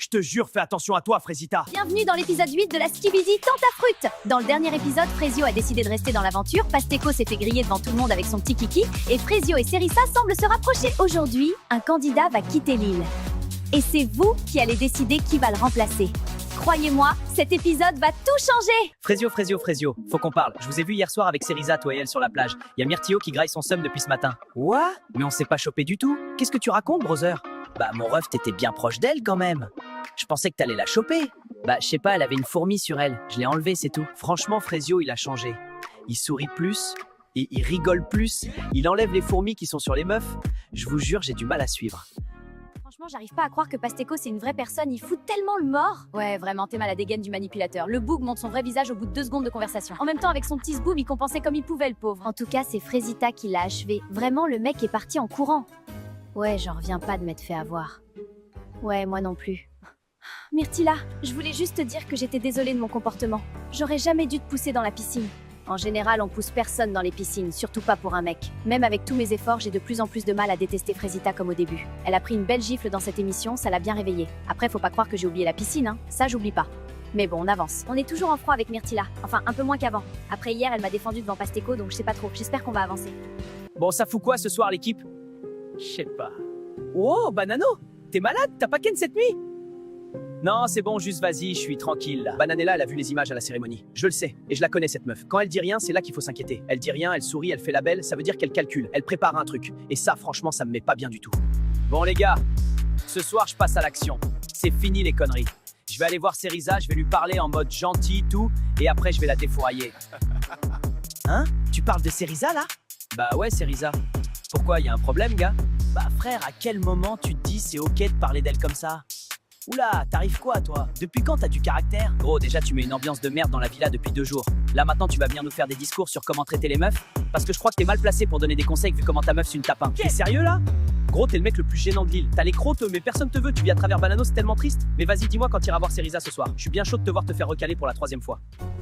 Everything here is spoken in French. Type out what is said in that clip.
Je te jure, fais attention à toi, Frésita. Bienvenue dans l'épisode 8 de la Skibidi Tentafruit. Dans le dernier épisode, Frésio a décidé de rester dans l'aventure, Pasteco s'est fait griller devant tout le monde avec son petit kiki, et Frésio et Cerissa semblent se rapprocher. Aujourd'hui, un candidat va quitter l'île. Et c'est vous qui allez décider qui va le remplacer. Croyez-moi, cet épisode va tout changer. Frésio, faut qu'on parle. Je vous ai vu hier soir avec Cerissa, toi et elle, sur la plage. Il y a Myrtio qui graille son seum depuis ce matin. Quoi? Mais on s'est pas chopé du tout. Qu'est-ce que tu racontes, brother? Bah, mon ref, t'étais bien proche d'elle quand même. Je pensais que t'allais la choper. Bah, je sais pas, elle avait une fourmi sur elle. Je l'ai enlevée, c'est tout. Franchement, Frésio, il a changé. Il sourit plus, et il rigole plus. Il enlève les fourmis qui sont sur les meufs. Je vous jure, j'ai du mal à suivre. Franchement, j'arrive pas à croire que Pasteco c'est une vraie personne, il fout tellement le mort. Ouais, vraiment, t'es mal à la dégaine du manipulateur. Le boug montre son vrai visage au bout de 2 secondes de conversation. En même temps, avec son petit zboub, il compensait comme il pouvait, le pauvre. En tout cas, c'est Frésita qui l'a achevé. Vraiment, le mec est parti en courant. Ouais, j'en reviens pas de m'être fait avoir. Ouais, moi non plus. Myrtilla, je voulais juste te dire que j'étais désolée de mon comportement. J'aurais jamais dû te pousser dans la piscine. En général, on pousse personne dans les piscines, surtout pas pour un mec. Même avec tous mes efforts, j'ai de plus en plus de mal à détester Frésita comme au début. Elle a pris une belle gifle dans cette émission, ça l'a bien réveillée. Après, faut pas croire que j'ai oublié la piscine, hein. Ça, j'oublie pas. Mais bon, on avance. On est toujours en froid avec Myrtilla. Enfin, un peu moins qu'avant. Après hier, elle m'a défendu devant Pasteco, donc je sais pas trop. J'espère qu'on va avancer. Bon, ça fout quoi ce soir, l'équipe? Je sais pas. Oh, Banano, t'es malade? T'as pas ken cette nuit? Non, c'est bon, juste vas-y, je suis tranquille là. Bananella, elle a vu les images à la cérémonie. Je le sais, et je la connais cette meuf. Quand elle dit rien, c'est là qu'il faut s'inquiéter. Elle dit rien, elle sourit, elle fait la belle, ça veut dire qu'elle calcule, elle prépare un truc. Et ça, franchement, ça me met pas bien du tout. Bon les gars, ce soir, je passe à l'action. C'est fini les conneries. Je vais aller voir Cerissa, je vais lui parler en mode gentil, tout, et après je vais la défourailler. Hein? Tu parles de Cerissa là? Bah ouais, Cerissa. Pourquoi, y a un problème, gars? Bah frère, à quel moment tu te dis c'est ok de parler d'elle comme ça? Oula, t'arrives quoi toi? Depuis quand t'as du caractère? Gros, déjà tu mets une ambiance de merde dans la villa depuis 2 jours. Là maintenant tu vas venir nous faire des discours sur comment traiter les meufs? Parce que je crois que t'es mal placé pour donner des conseils vu comment ta meuf c'est une tapin. T'es sérieux là? Gros, t'es le mec le plus gênant de l'île. T'as les crocs, mais personne te veut, tu vis à travers Banano, c'est tellement triste. Mais vas-y, dis-moi quand t'iras voir Cerissa ce soir. Je suis bien chaud de te voir te faire recaler pour la 3e fois.